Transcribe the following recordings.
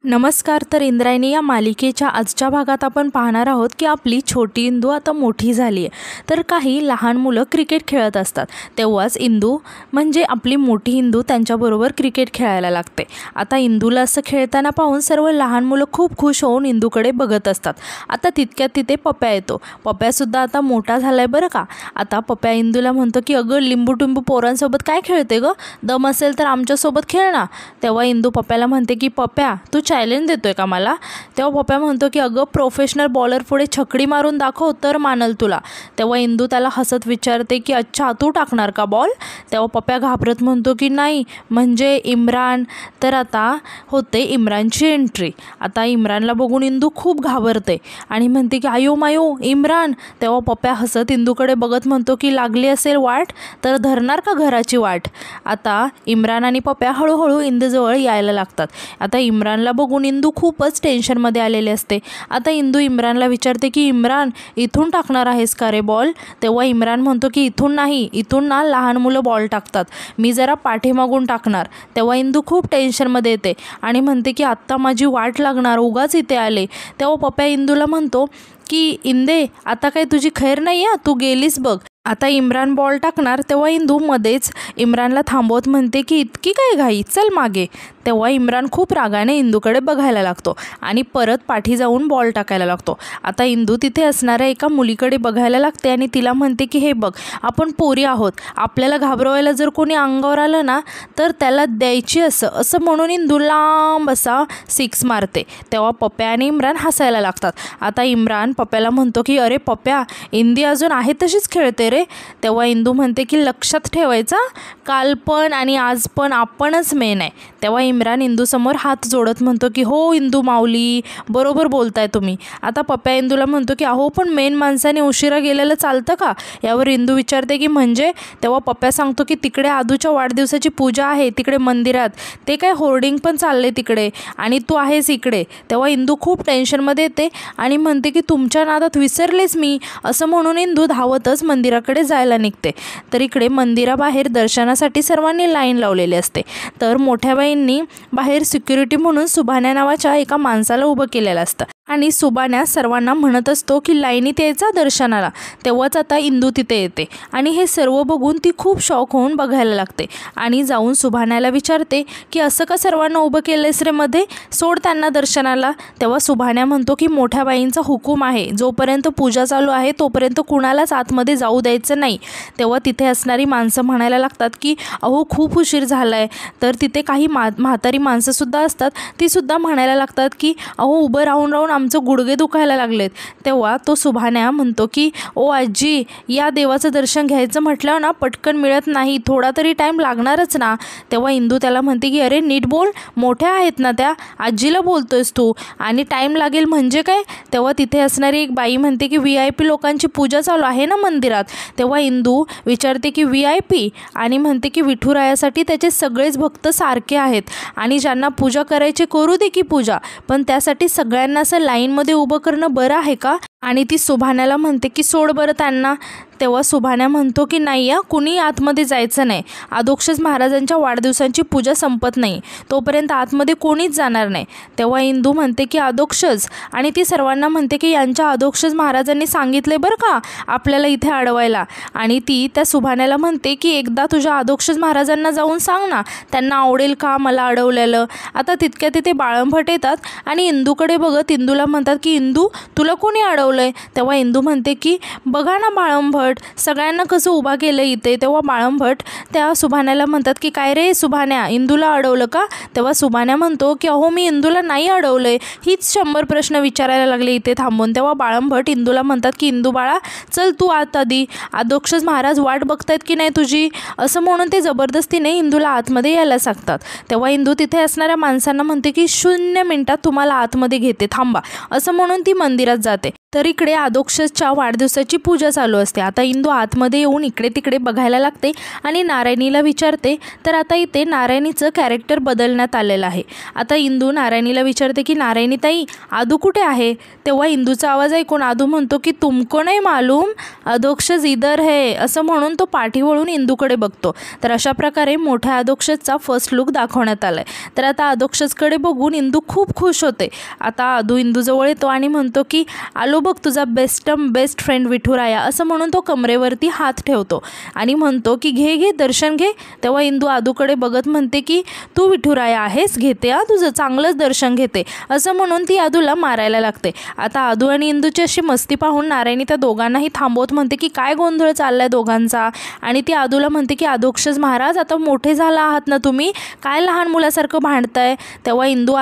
नमस्कार. तर इंद्रायणी या मालिकेच्या आजच्या भागात आपण पाहणार आहोत की आपली छोटी इंदू आता मोठी झाली आहे. तर काही लहान मुलं क्रिकेट खेळत असतात, तेव्हाच इंदू म्हणजे आपली मोठी इंदू त्यांच्याबरोबर क्रिकेट खेळायला लागते. आता इंदूला असं खेळताना पाहून सर्व लहान मुलं खूप खुश होऊन इंदूकडे बघत असतात. आता तितक्यात तिथे पप्या येतो. पप्यासुद्धा आता मोठा झालाय बरं का. आता पप्या इंदूला म्हणतो की अगं लिंबू टिंबू पोरांसोबत काय खेळते गं, दम असेल तर आमच्यासोबत खेळ ना. तेव्हा इंदू पप्याला म्हणते की पप्या तू चॅलेंज देतोय का मला. तेव्हा पप्या म्हणतो की अगं प्रोफेशनल बॉलर पुढे छकडी मारून दाखव तर मानल तुला. तेव्हा इंदू त्याला हसत विचारते की अच्छा तू टाकणार का बॉल. तेव्हा पप्या घाबरत म्हणतो की नाही म्हणजे इम्रान. तर आता होते इम्रानची एंट्री. आता इम्रानला बघून इंदू खूप घाबरते आणि म्हणते की आयो मायो इम्रान. तेव्हा पप्या हसत इंदूकडे बघत म्हणतो की लागली असेल वाट तर धरणार का घराची वाट. आता इम्रान आणि पप्या हळूहळू इंदूजवळ यायला लागतात. आता इम्रानला बघून इंदू खूपच टेन्शनमध्ये आलेली असते. आता इंदू इम्रानला विचारते की इम्रान इथून टाकणार आहेस का रे बॉल. तेव्हा इम्रान म्हणतो की इथून नाही, इथून ना लहान मुलं बॉल टाकतात, मी जरा पाठीमागून टाकणार. तेव्हा इंदू खूप टेन्शनमध्ये येते आणि म्हणते की आत्ता माझी वाट लागणार, उगाच इथे आले. तेव्हा पप्या इंदूला म्हणतो की इंदे आता काही तुझी खैर नाही आहे, तू गेलीस बघ. आता इम्रान बॉल टाकणार तेव्हा इंदू मध्येच इम्रानला थांबवत म्हणते की इतकी काय घाई, चल मागे. तेव्हा इम्रान खूप रागाने इंदूकडे बघायला लागतो आणि परत पाठी जाऊन बॉल टाकायला लागतो. आता इंदू तिथे असणाऱ्या एका मुलीकडे बघायला लागते आणि तिला म्हणते की हे बघ आपण पोरी आहोत, आपल्याला घाबरवायला जर कोणी अंगावर आलं ना तर त्याला द्यायची असं म्हणून इंदू लांब असा सिक्स मारते. तेव्हा पप्या आणि इम्रान हसायला लागतात. आता इम्रान पप्याला म्हणतो की अरे पप्या इंदी अजून आहे तशीच खेळते रे. तेव्हा इंदू म्हणते की लक्षात ठेवायचा काल पण आणि आज पण आपणच मेन आहे. तेव्हा इम्रान इंदूसमोर हात जोडत म्हणतो की हो इंदू माऊली बरोबर बोलताय तुम्ही. आता पप्या इंदूला म्हणतो की अहो पण मेन माणसाने उशिरा गेलेलं चालतं का. यावर इंदू विचारते की म्हणजे. तेव्हा पप्या सांगतो की तिकडे आदूच्या वाढदिवसाची पूजा आहे तिकडे मंदिरात, ते काय होर्डिंग पण चालले तिकडे आणि तू आहेस इकडे. तेव्हा इंदू खूप टेन्शनमध्ये येते आणि म्हणते की तुमच्या नादात विसरलेच मी. असं म्हणून इंदू धावतच मंदिराकडे जायला निघते. तर इकडे मंदिराबाहेर दर्शनासाठी सर्वांनी लाईन लावलेली असते. तर मोठ्या बाईंनी बाहेर सिक्युरिटी म्हणून सुभाण्या नावाच्या एका माणसाला उभं केलेलं असतं आणि सुभाण्या सर्वांना म्हणत असतो की लाईनीत यायचा दर्शनाला. तेव्हाच आता इंदू तिथे येते आणि हे सर्व बघून ती खूप शॉक होऊन बघायला लागते आणि जाऊन सुभाण्याला विचारते की असं का सर्वांना उभं केलंयस रे मध्ये, सोड त्यांना दर्शनाला. तेव्हा सुभाण्या म्हणतो की मोठ्या बाईंचा हुकूम आहे, जोपर्यंत पूजा चालू आहे तोपर्यंत कुणालाच आतमध्ये जाऊ द्यायचं नाही. तेव्हा तिथे असणारी माणसं म्हणायला लागतात की अहो खूप उशीर झाला आहे. तर तिथे काही म्हातारी माणसंसुद्धा असतात, तीसुद्धा म्हणायला लागतात की अहो उभं राहून राहून आमचं गुडघे दुखायला लागलेत. तेव्हा तो सुभाण्या म्हणतो की ओ आजी या देवाचं दर्शन घ्यायचं म्हटलं ना पटकन मिळत नाही, थोडा तरी टाईम लागणारच ना. तेव्हा इंदू त्याला म्हणते की अरे नीट बोल, मोठ्या आहेत ना त्या, आजीला बोलतोयस तू आणि टाईम लागेल म्हणजे काय. तेव्हा तिथे असणारी एक बाई म्हणते की VIP लोकांची पूजा चालू आहे ना मंदिरात. तेव्हा इंदू विचारते की VIP आणि म्हणते की विठुरायासाठी त्याचे सगळेच भक्त सारखे आहेत आणि ज्यांना पूजा करायची करू दे की पूजा, पण त्यासाठी सगळ्यांना असं लाईनमध्ये उभं करणं बरं आहे का. आणि ती सुभाण्याला म्हणते की सोड बरं त्यांना. तेव्हा सुभाण्या म्हणतो की नाही या कुणी आतमध्ये जायचं नाही, अधोक्षज महाराजांच्या वाढदिवसांची पूजा संपत नाही तोपर्यंत आतमध्ये कोणीच जाणार नाही. तेव्हा इंदू म्हणते की अधोक्षज आणि ती सर्वांना म्हणते की यांच्या अधोक्षज महाराजांनी सांगितले बरं का आपल्याला इथे अडवायला. आणि ती त्या सुभाण्याला म्हणते की एकदा तुझ्या अधोक्षज महाराजांना जाऊन सांग ना, त्यांना आवडेल का मला अडवलेलं. आता तितक्या तिथे बाळंभट येतात आणि इंदूकडे बघत इंदूला म्हणतात की इंदू तुला कोणी अडवलंय. तेव्हा इंदू म्हणते की बघा ना बाळंभट सगळ्यांना कसं उभा केलं इथे. तेव्हा बाळंभट त्या सुभाण्याला म्हणतात की काय रे सुभाण्या इंदूला अडवलं का. तेव्हा सुभाण्या म्हणतो की अहो मी इंदूला नाही अडवलंय, हीच 100 प्रश्न विचारायला लागले इथे थांबून. तेव्हा बाळंभट इंदूला म्हणतात की इंदू बाळा चल तू आत आधी, अधोक्षज महाराज वाट बघतायत की नाही तुझी. असं म्हणून ते जबरदस्तीने इंदूला आतमध्ये यायला सांगतात. तेव्हा इंदू तिथे असणाऱ्या माणसांना म्हणते की 0 मिनिटात तुम्हाला आतमध्ये घेते थांबा, असं म्हणून ती मंदिरात जाते. तर इकडे अधोक्षजच्या वाढदिवसाची पूजा चालू असते। आता इंदू आतमध्ये येऊन इकडे तिकडे बघायला लागते आणि नारायणीला विचारते। तर आता इथे नारायणीचं कॅरेक्टर बदलण्यात आलेलं आहे। आता इंदू नारायणीला विचारते की नारायणी ताई आदू कुठे आहे? तेव्हा इंदूचा आवाज ऐकून आदू म्हणतो की तुमको नाही मालूम, अधोक्षज इधर है, असं म्हणून तो पाठी वळून इंदूकडे बघतो। तर अशा प्रकारे मोठ्या अधोक्षजचा फर्स्ट लुक दाखवण्यात आलाय। तर आता अधोक्षजकडे बघून इंदू खूप खुश होते। आता आदू इंदूजवळ येतो आणि म्हणतो की आलो बघ तुझा बेस्ट फ्रेंड विठुराया, असं म्हणून तो कमरेवरती हात ठेवतो आणि म्हणतो की घे घे दर्शन घे। तेव्हा इंदू आदूकडे बघत म्हणते की तू विठुराया आहेस, घेते तुझं चांगलंच दर्शन घेते, असं म्हणून ती आदूला मारायला लागते। आता आदू आणि इंदूची अशी मस्ती पाहून नारायणी त्या दोघांनाही थांबवत म्हणते की काय गोंधळ चाललाय दोघांचा, आणि ती आदूला म्हणते की अधोक्षज महाराज आता मोठे झाला आहात ना तुम्ही, काय लहान मुलासारखं भांडताय? तेव्हा इंदू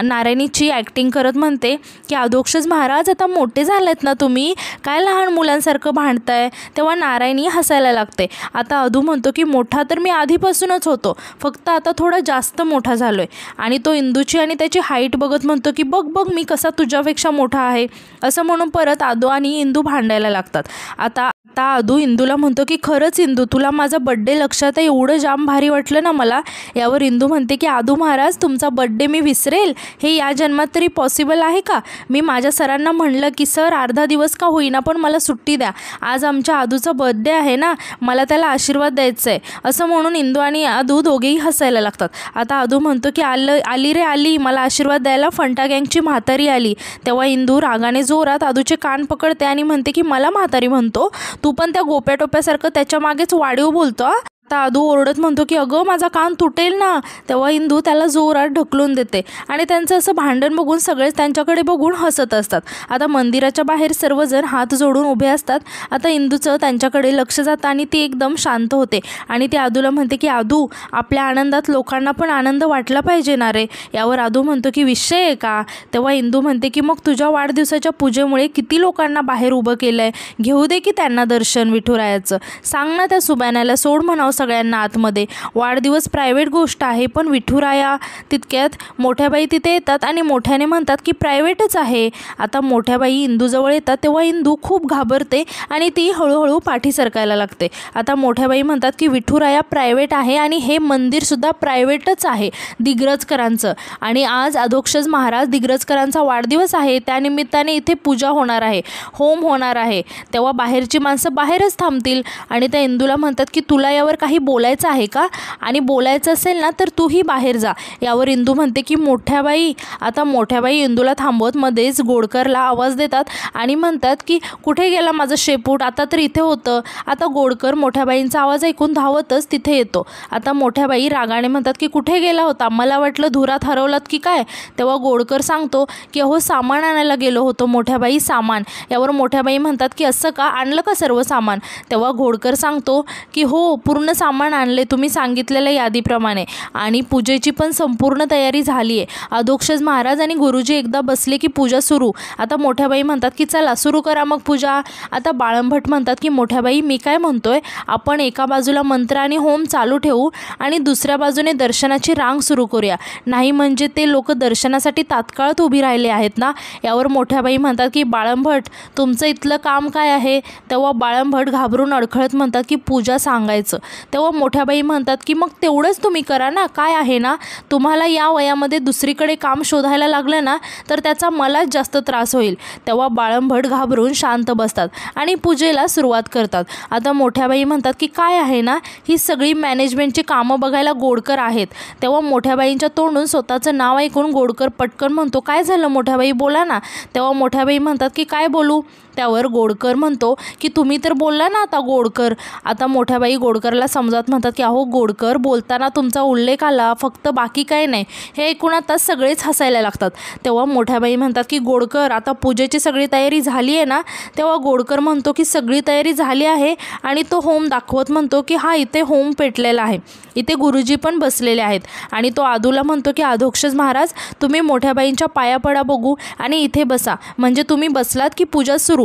नारायणीची ॲक्टिंग करत म्हणते की अधोक्षज महाराज आता मोठे झालेत ना तुम्ही, काय लहान मुलांसारखं भांडताय? तेव्हा नारायणी हसायला लागते। आता अधू म्हणतो की मोठा तर मी आधीपासूनच होतो, फक्त आता थोडा जास्त मोठा झालोय, आणि तो इंदूची आणि त्याची हाईट बघत म्हणतो की बघ बघ मी कसा तुझ्यापेक्षा मोठा आहे, असं म्हणून परत आदू आणि इंदू भांडायला लागतात। आता आदू इंदूला म्हणतो की खरंच इंदू तुला माझा बड्डे लक्षात आहे, एवढं जाम भारी वाटलं ना मला। यावर इंदू म्हणते की आदू महाराज तुमचा बड्डे मी विसरेल, हे या जन्मात तरी पॉसिबल आहे का? मी माझ्या सरांना म्हणलं की सर अर्धा दिवस का होईना पण मला सुट्टी द्या, आज आमच्या आदूचा बर्थडे आहे ना, मला त्याला आशीर्वाद द्यायचा आहे, असं म्हणून इंदू आणि आदू दोघेही हसायला लागतात। आता आदू म्हणतो की आली रे आली, मला आशीर्वाद द्यायला फंटा गँगची म्हातारी आली। तेव्हा इंदू रागाने जोरात आदूचे कान पकडते आणि म्हणते की मला म्हातारी म्हणतो, तू पण त्या गोप्या टोप्यासारखं त्याच्या मागेच वाढीव बोलतो। आता आदू ओरडत म्हणतो की अगं माझा कान तुटेल ना। तेव्हा इंदू त्याला जोरात ढकलून देते आणि त्यांचं असं भांडण बघून सगळेच त्यांच्याकडे बघून हसत असतात। आता मंदिराच्या बाहेर सर्वजण हात जोडून उभे असतात। आता इंदूचं त्यांच्याकडे लक्ष जातं आणि ती एकदम शांत होते आणि ती आदूला म्हणते की आदू आपल्या आनंदात लोकांना पण आनंद वाटला पाहिजे ना रे। यावर आदू म्हणतो की विषय आहे का? तेव्हा इंदू म्हणते की मग तुझ्या वाढदिवसाच्या पूजेमुळे किती लोकांना बाहेर उभं केलंय, घेऊ दे की त्यांना दर्शन विठुरायाचं, सांग ना त्या सुबॅनाला सोड म्हणावं सगळ्यांना आतमध्ये, वाढदिवस प्रायव्हेट गोष्ट आहे। पण विठुराया तितक्यात मोठ्याबाई तिथे येतात आणि मोठ्याने म्हणतात की प्रायव्हेटच आहे। आता मोठ्याबाई इंदूजवळ येतात तेव्हा इंदू खूप घाबरते आणि ती हळूहळू पाठी सरकायला लागते। आता मोठ्याबाई म्हणतात की विठुराया प्रायव्हेट आहे आणि हे मंदिरसुद्धा प्रायव्हेटच आहे दिग्रजकरांचं, आणि आज अधोक्षज महाराज दिग्रजकरांचा वाढदिवस आहे, त्यानिमित्ताने इथे पूजा होणार आहे, होम होणार आहे, तेव्हा बाहेरची माणसं बाहेरच थांबतील। आणि त्या इंदूला म्हणतात की तुला यावर काही बोलायचं आहे का? आणि बोलायचं असेल ना तर तूही बाहेर जा। यावर इंदू म्हणते की मोठ्याबाई। आता मोठ्याबाई इंदूला थांबवत मध्येच गोडकरला आवाज देतात आणि म्हणतात की कुठे गेला माझं शेपूट, आता तर इथे होतं। आता गोडकर मोठ्याबाईंचा आवाज ऐकून धावतच तिथे येतो। आता मोठ्याबाई रागाने म्हणतात की कुठे गेला होता, मला वाटलं धुरात हरवलात की काय? तेव्हा गोडकर सांगतो की अहो सामान आणायला गेलो होतो मोठ्याबाई, सामान। यावर मोठ्याबाई म्हणतात की असं का, आणलं का सर्व सामान? तेव्हा गोडकर सांगतो की हो पूर्ण सामान आणले तुम्ही सांगितलेल्या यादीप्रमाणे, आणि पूजेची पण संपूर्ण तयारी झाली आहे। अधोक्षज महाराज आणि गुरुजी एकदा बसले की पूजा सुरू। आता मोठ्याबाई म्हणतात की चला सुरू करा मग पूजा। आता बाळंभट म्हणतात की मोठ्याबाई मी काय म्हणतोय, आपण एका बाजूला मंत्र आणि होम चालू ठेवू आणि दुसऱ्या बाजूने दर्शनाची रांग सुरू करूया, नाही म्हणजे ते लोक दर्शनासाठी तात्काळात उभी राहिले आहेत ना। यावर मोठ्याबाई म्हणतात की बाळंभट तुमचं इथलं काम काय आहे? तेव्हा बाळंभट घाबरून अडखळत म्हणतात की पूजा सांगायचं। तेव्हा मोठ्याबाई म्हणतात की मग तेवढंच तुम्ही करा ना, काय आहे ना, तुम्हाला या वयामध्ये दुसरीकडे काम शोधायला लागलं ना तर त्याचा मलाच जास्त त्रास होईल। तेव्हा बाळंभट घाबरून शांत बसतात आणि पूजेला सुरुवात करतात। आता मोठ्याबाई म्हणतात की काय आहे ना, ही सगळी मॅनेजमेंटची कामं बघायला गोडकर आहेत। तेव्हा मोठ्याबाईंच्या तोंडून स्वतःचं नाव ऐकून गोडकर पटकन म्हणतो काय झालं मोठ्याबाई बोला ना। तेव्हा मोठ्याबाई म्हणतात की काय बोलू? त्यावर गोडकर म्हणतो की तुम्ही तर बोलला ना आता गोडकर। आता मोठ्याबाई गोडकरला समजावत म्हणतात की अहो गोडकर बोलताना तुमचा उल्लेख आला फक्त, बाकी काही नाही। हे ऐकून आता सगळेच हसायला लागतात। तेव्हा मोठ्याबाई म्हणतात की गोडकर आता पूजेची सगळी तयारी झाली आहे ना? तेव्हा गोडकर म्हणतो की सगळी तयारी झाली आहे, आणि तो होम दाखवत म्हणतो की हा इथे होम पेटलेला आहे, इथे गुरुजी पण बसलेले आहेत। आणि तो आदूला म्हणतो की अधोक्षज महाराज तुम्ही मोठ्याबाईंच्या पाया पडा बघू आणि इथे बसा, म्हणजे तुम्ही बसलात की पूजा सुरू।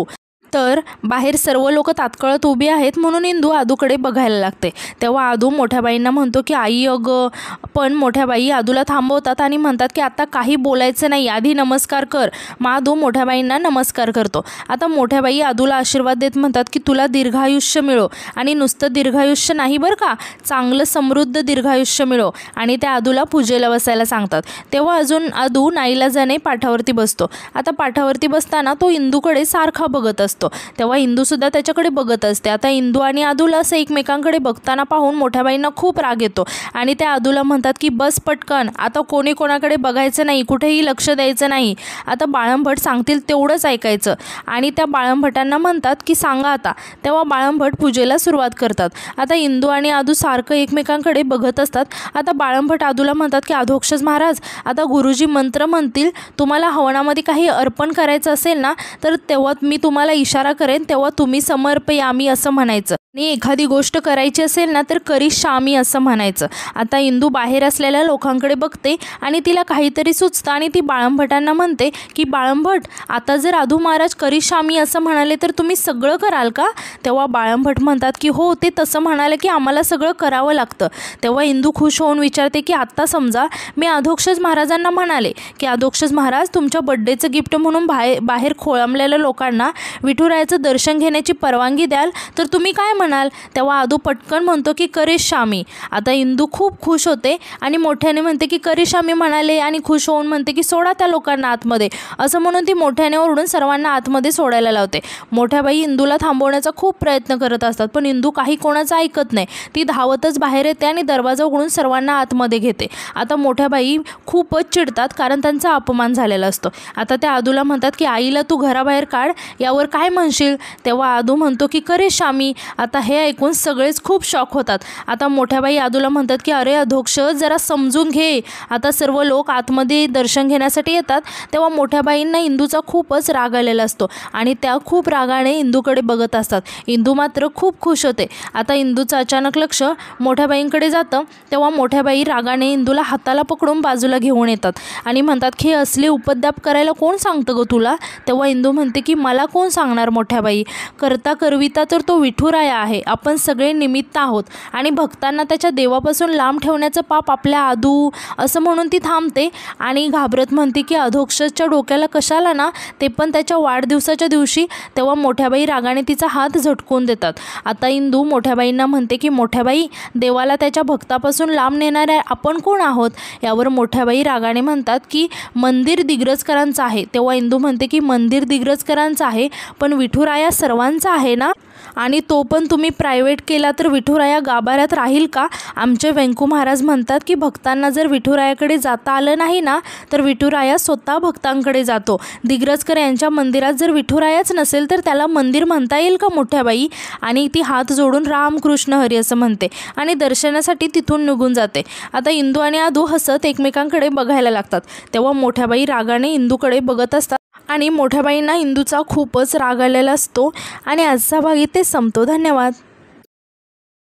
तर बाहेर सर्व लोक तात्काळत उभी आहेत म्हणून इंदू आदूकडे बघायला लागते। तेव्हा आदू मोठ्या बाईंना म्हणतो की आई अगं, पण मोठ्या बाई आदूला थांबवतात आणि म्हणतात की आता काही बोलायचं नाही, आधी नमस्कार कर। मग आदू मोठ्या बाईंना नमस्कार करतो। आता मोठ्या बाई आदूला आशीर्वाद देत म्हणतात की तुला दीर्घायुष्य मिळो, आणि नुसतं दीर्घायुष्य नाही बरं का, चांगलं समृद्ध दीर्घायुष्य मिळो, आणि त्या आदूला पूजेला बसायला सांगतात। तेव्हा अजून आदू नाईलाजाने पाठावरती बसतो। आता पाठावरती बसताना तो इंदूकडे सारखा बघत असतो। तेव्हा इंदू सुद्धा त्याच्याकडे बघत असते। आता इंदू आणि आदूला असं एकमेकांकडे बघताना पाहून मोठ्या बाईंना खूप राग येतो आणि त्या आदूला म्हणतात की बस पटकन, आता कोणी कोणाकडे बघायचं नाही, कुठेही लक्ष द्यायचं नाही, आता बाळंभट सांगतील तेवढंच ऐकायचं। आणि त्या बाळंभटांना म्हणतात की सांगा आता। तेव्हा बाळंभट पूजेला सुरुवात करतात। आता इंदू आणि आदू सारखं एकमेकांकडे बघत असतात। आता बाळंभट आदूला म्हणतात की अधोक्षज महाराज, आता गुरुजी मंत्र म्हणतील, तुम्हाला हवनामध्ये काही अर्पण करायचं असेल ना, तर तेव्हा मी तुम्हाला इशारा करेन, तेव्हा तुम्ही समर्पयामी असं म्हणायचं, आणि एखादी गोष्ट करायची असेल ना तर करिष्यामी असं म्हणायचं। आता इंदू बाहेर असलेल्या लोकांकडे बघते आणि तिला काहीतरी सुचतं आणि ती बाळंभटांना म्हणते की बाळंभट, आता जर आदू महाराज करिष्यामी असं म्हणाले तर तुम्ही सगळं कराल का? तेव्हा बाळंभट म्हणतात की हो, ते तसं म्हणाले की आम्हाला सगळं करावं लागतं। तेव्हा इंदू खुश होऊन विचारते की आत्ता समजा मी अधोक्षज महाराजांना म्हणाले की अधोक्षज महाराज, तुमच्या बड्डेचं गिफ्ट म्हणून बाहेर खोळंबलेल्या लोकांना विठुरायाचं दर्शन घेण्याची परवानगी द्याल, तर तुम्ही काय म्हणाल? तेव्हा आदू पटकन म्हणतो की करिष्यामी। आता इंदू खूप खुश होते आणि मोठ्याने म्हणते की करिष्यामी म्हणाले, आणि खुश होऊन म्हणते की सोडा त्या लोकांना आतमध्ये, असं म्हणून ती मोठ्याने ओरडून सर्वांना आतमध्ये सोडायला लावते। मोठ्या बाई इंदूला थांबवण्याचा खूप प्रयत्न करत असतात, पण इंदू काही कोणाचं ऐकत नाही। ती धावतच बाहेर येते आणि दरवाजा उघडून सर्वांना आतमध्ये घेते। आता मोठ्या बाई खूपच चिडतात कारण त्यांचा अपमान झालेला असतो। आता त्या आदूला म्हणतात की आईला तू घराबाहेर काढ, यावर काय म्हणशील? तेव्हा आदू म्हणतो की करिष्यामी। आता हे ऐकून सगळेच खूप शॉक होतात। आता मोठ्या बाई आदूला म्हणतात की अरे अधोक्षज, जरा समजून घे, आता सर्व लोक आतमध्ये दर्शन घेण्यासाठी येतात। तेव्हा मोठ्या बाईंना इंदूचा खूपच राग आलेला असतो आणि त्या खूप रागाने इंदूकडे बघत असतात। इंदू मात्र खूप खुश होते। आता इंदूचं अचानक लक्ष मोठ्या बाईंकडे जातं। तेव्हा मोठ्या बाई रागाने इंदूला हाताला पकडून बाजूला घेऊन येतात आणि म्हणतात की असले उपद्व्याप करायला कोण सांगतं गं तुला? तेव्हा इंदू म्हणते की मला कोण सांगणार मोठ्या बाई, करता करविता तर तो विठुराया आहे, आपण सगळे निमित्त आहोत, आणि भक्तांना त्याच्या देवापासून लांब ठेवण्याचं पाप आपल्या आदू, असं म्हणून ती थांबते आणि घाबरत म्हणते की अधोक्षजच्या डोक्याला कशाला ना, ते पण त्याच्या वाढदिवसाच्या दिवशी। तेव्हा मोठ्याबाई रागाने तिचा हात झटकून देतात। आता इंदू मोठ्याबाईंना म्हणते की मोठ्याबाई, देवाला त्याच्या भक्तापासून लांब नेणाऱ्या आपण कोण आहोत? यावर मोठ्याबाई रागाने म्हणतात की मंदिर दिग्रजकरांचं आहे। तेव्हा इंदू म्हणते की मंदिर दिग्रजकरांचं आहे, पण विठुराया सर्वांचा आहे ना, आणि तो पण तुम्ही प्रायव्हेट केला तर विठुराया गाभाऱ्यात राहील का? आमचे व्यंकू महाराज म्हणतात की भक्तांना जर विठुरायाकडे जाता आलं नाही ना, तर विठुराया स्वतः भक्तांकडे जातो। दिग्रजकर यांच्या मंदिरात जर विठुरायाच नसेल तर त्याला मंदिर म्हणता येईल का मोठ्याबाई? आणि ती हात जोडून रामकृष्ण हरी असं म्हणते आणि दर्शनासाठी तिथून निघून जाते। आता इंदू आणि आदू हसत एकमेकांकडे बघायला लागतात। तेव्हा मोठ्याबाई रागाने इंदूकडे बघत असतात आणि मोठ्याबाईंना इंदूचा खूपच राग आलेला असतो। आणि आजचा भाग इथे संपतो। धन्यवाद।